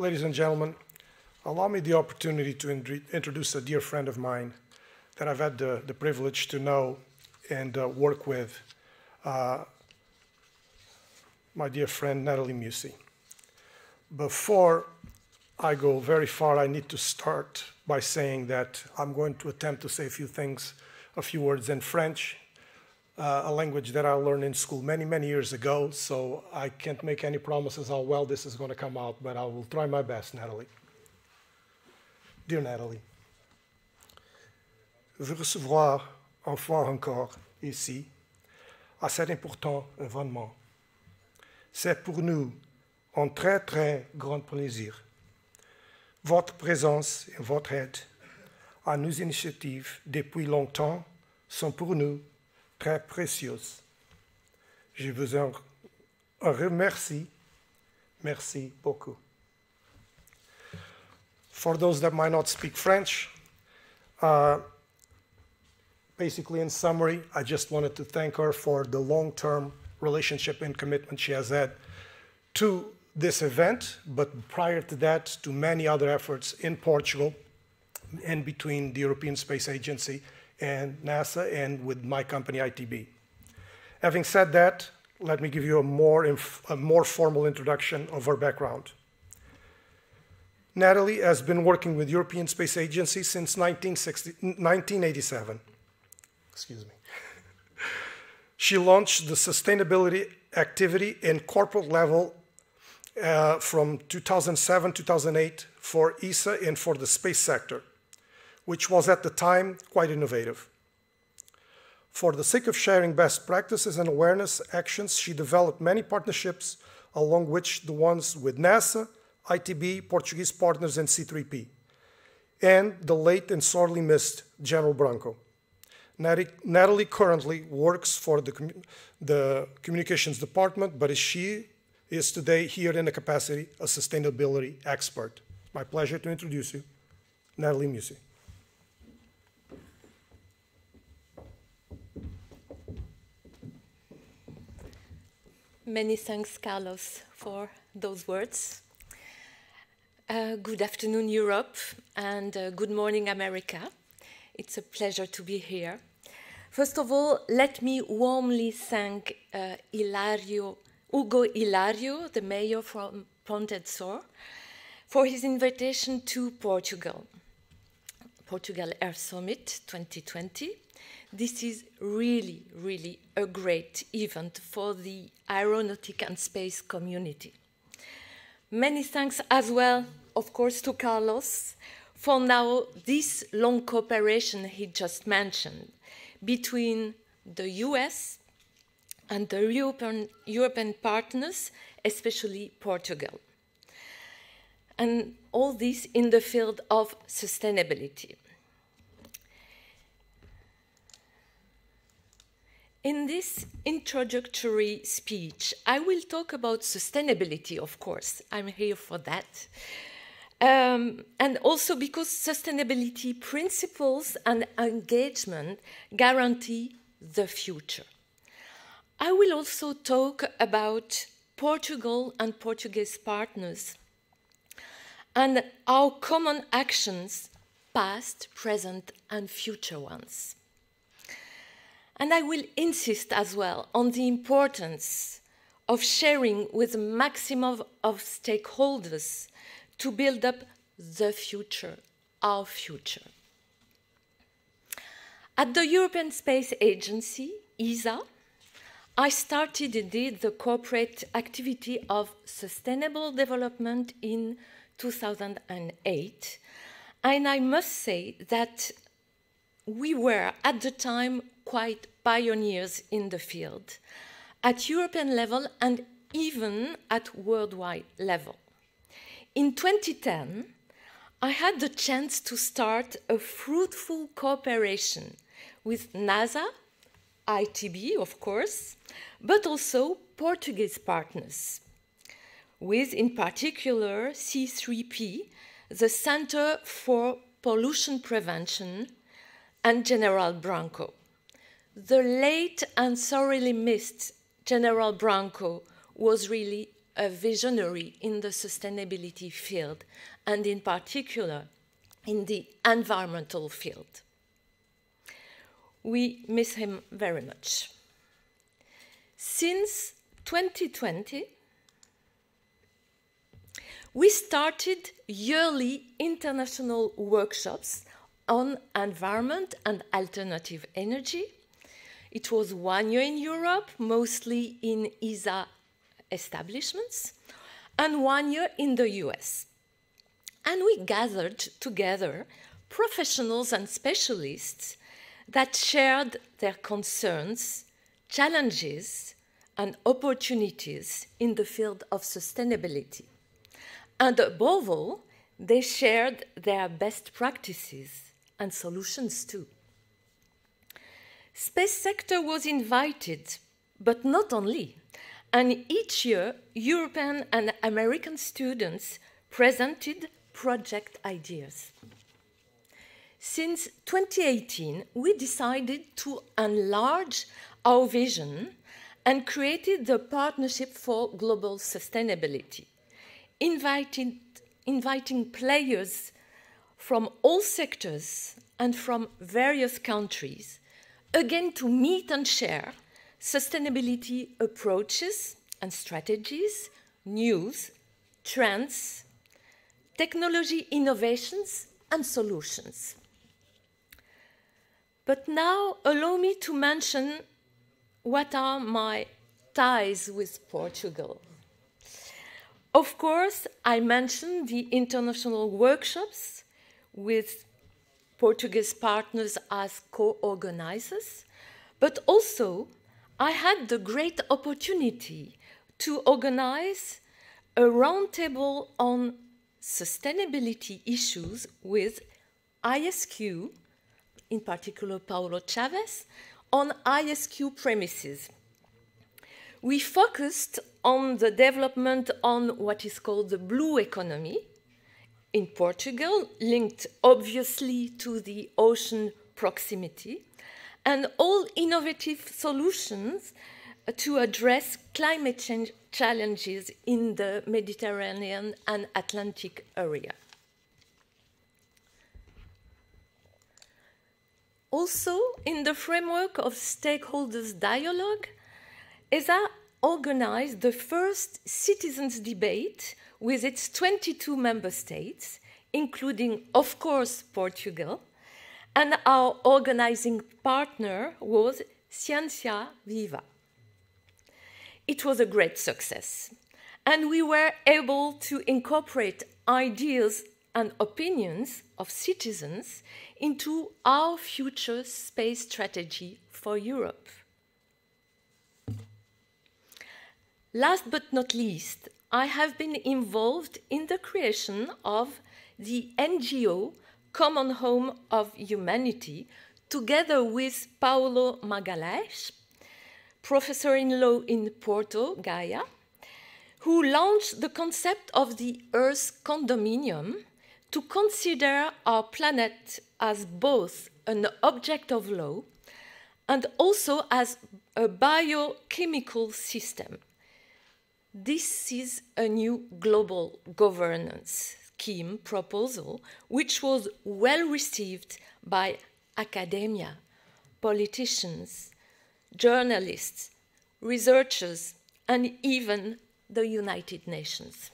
Ladies and gentlemen, allow me the opportunity to introduce a dear friend of mine that I've had the privilege to know and work with, my dear friend Nathalie Meusy. Before I go very far, I need to start by saying that I'm going to attempt to say a few words in French, a language that I learned in school many, many years ago, so I can't make any promises how well this is going to come out, but I will try my best, Nathalie. Dear Nathalie, vous recevoir une fois encore ici, à cet important événement, c'est pour nous un très, très grand plaisir. Votre présence et votre aide à nos initiatives depuis longtemps sont pour nous très précieuses. Je vous en remercie. Merci beaucoup. For those that might not speak French, basically in summary, I just wanted to thank her for the long-term relationship and commitment she has had to this event, but prior to that, to many other efforts in Portugal and between the European Space Agency and NASA and with my company, ITB. Having said that, let me give you a more formal introduction of her background. Nathalie has been working with European Space Agency since 1987. Excuse me. She launched the sustainability activity in corporate level from 2007-2008 for ESA and for the space sector, which was at the time quite innovative. For the sake of sharing best practices and awareness actions, she developed many partnerships, along which the ones with NASA, ITB, Portuguese partners, and C3P, and the late and sorely missed General Branco. Nathalie currently works for the communications department, but she is today here in the capacity of sustainability expert. My pleasure to introduce you, Nathalie Meusy. Many thanks, Carlos, for those words. Good afternoon, Europe, and good morning, America. It's a pleasure to be here. First of all, let me warmly thank Hugo Hilario, the mayor from Pontedor, for his invitation to Portugal Air Summit 2020. This is really, really a great event for the aeronautic and space community. Many thanks as well, of course, to Carlos for now this long cooperation he just mentioned between the US and the European partners, especially Portugal. And all this in the field of sustainability. In this introductory speech, I will talk about sustainability, of course. I'm here for that. And also because sustainability principles and engagement guarantee the future. I will also talk about Portugal and Portuguese partners and our common actions, past, present, and future ones. And I will insist as well on the importance of sharing with the maximum of stakeholders to build up the future, our future. At the European Space Agency, ESA, I started indeed the corporate activity of sustainable development in 2008. And I must say that we were at the time quite pioneers in the field, at European level and even at worldwide level. In 2010, I had the chance to start a fruitful cooperation with NASA, ITB, of course, but also Portuguese partners, with, in particular, C3P, the Center for Pollution Prevention, and General Branco. The late and sorely missed General Branco was really a visionary in the sustainability field, and in particular in the environmental field. We miss him very much. Since 2020, we started yearly international workshops on environment and alternative energy. It was 1 year in Europe, mostly in ESA establishments, and 1 year in the US. And we gathered together professionals and specialists that shared their concerns, challenges, and opportunities in the field of sustainability. And above all, they shared their best practices and solutions too. Space sector was invited, but not only. And each year, European and American students presented project ideas. Since 2018, we decided to enlarge our vision and created the Partnership for Global Sustainability, inviting players from all sectors and from various countries, again to meet and share sustainability approaches and strategies, news, trends, technology innovations, and solutions. But now allow me to mention what are my ties with Portugal. Of course, I mentioned the international workshops with Portuguese partners as co-organizers, but also I had the great opportunity to organize a roundtable on sustainability issues with ISQ, in particular Paulo Chavez, on ISQ premises. We focused on the development on what is called the blue economy in Portugal, linked obviously to the ocean proximity, and all innovative solutions to address climate change challenges in the Mediterranean and Atlantic area. Also, in the framework of stakeholders' dialogue, ESA organized the first citizens' debate with its 22 member states, including, of course, Portugal, and our organizing partner was Ciência Viva. It was a great success, and we were able to incorporate ideas and opinions of citizens into our future space strategy for Europe. Last but not least, I have been involved in the creation of the NGO Common Home of Humanity, together with Paulo Magalhães, professor in law in Porto, Gaia, who launched the concept of the Earth Condominium to consider our planet as both an object of law and also as a biochemical system. This is a new global governance scheme proposal, which was well received by academia, politicians, journalists, researchers, and even the United Nations.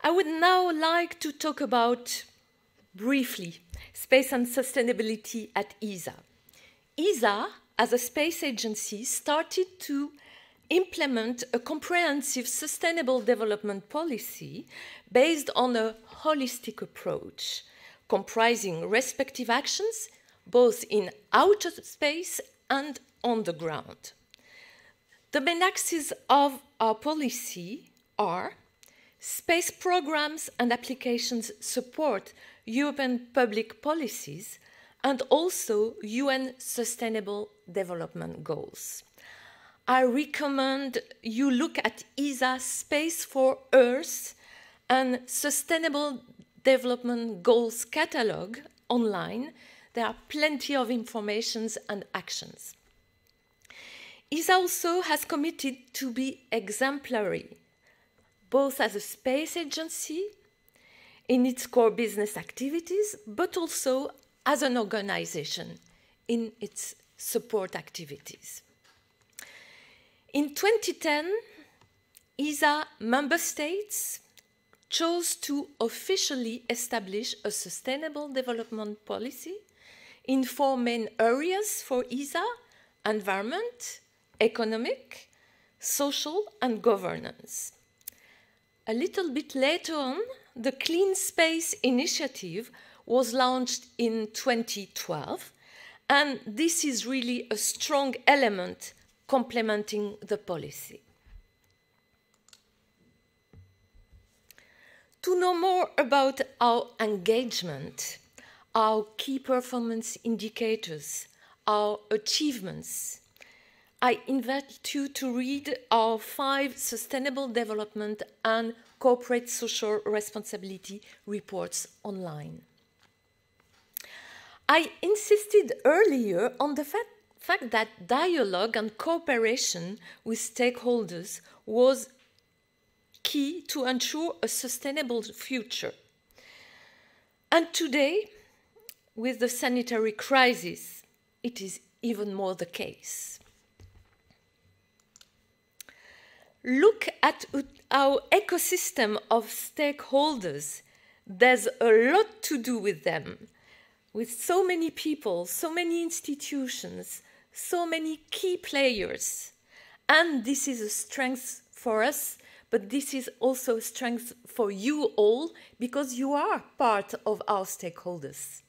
I would now like to talk about, briefly, space and sustainability at ESA. ESA, as a space agency, started to implement a comprehensive sustainable development policy based on a holistic approach, comprising respective actions both in outer space and on the ground. The main axes of our policy are space programs and applications support European public policies and also UN Sustainable Development Goals. I recommend you look at ESA Space for Earth and Sustainable Development Goals catalog online. There are plenty of informations and actions. ESA also has committed to be exemplary, both as a space agency in its core business activities, but also as an organization in its support activities. In 2010, ESA member states chose to officially establish a sustainable development policy in 4 main areas for ESA: environment, economic, social, and governance. A little bit later on, the Clean Space Initiative was launched in 2012, and this is really a strong element complementing the policy. To know more about our engagement, our key performance indicators, our achievements, I invite you to read our 5 Sustainable Development and Corporate Social Responsibility reports online. I insisted earlier on the fact that dialogue and cooperation with stakeholders was key to ensure a sustainable future. And today, with the sanitary crisis, it is even more the case. Look at our ecosystem of stakeholders. There's a lot to do with them, with so many people, so many institutions, so many key players. And this is a strength for us, but this is also a strength for you all, because you are part of our stakeholders.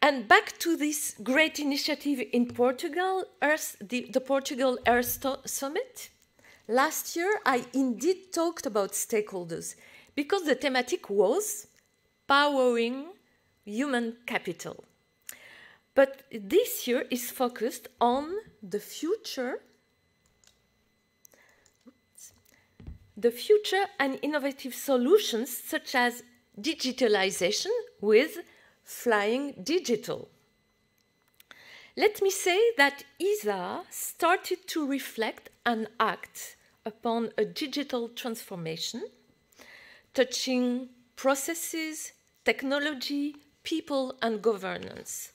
And back to this great initiative in Portugal, the Portugal Earth Summit. Last year, I indeed talked about stakeholders because the thematic was powering human capital. But this year is focused on the future and innovative solutions such as digitalization with Flying Digital. Let me say that ESA started to reflect and act upon a digital transformation, touching processes, technology, people, and governance.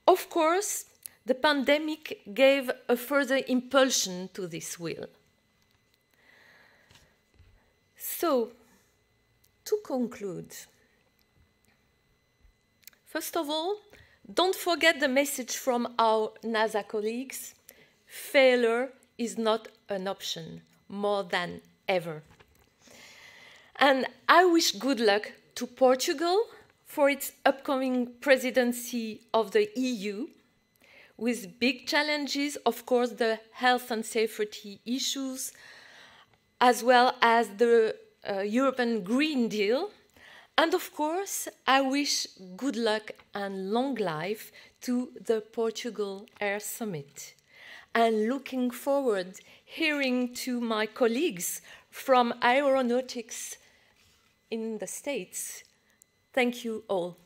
Of course, the pandemic gave a further impulsion to this wheel. So, to conclude, first of all, don't forget the message from our NASA colleagues. Failure is not an option, more than ever. And I wish good luck to Portugal for its upcoming presidency of the EU, with big challenges, of course, the health and safety issues, as well as the European Green Deal. And of course, I wish good luck and long life to the Portugal Air Summit. And looking forward hearing to my colleagues from aeronautics in the States. Thank you all.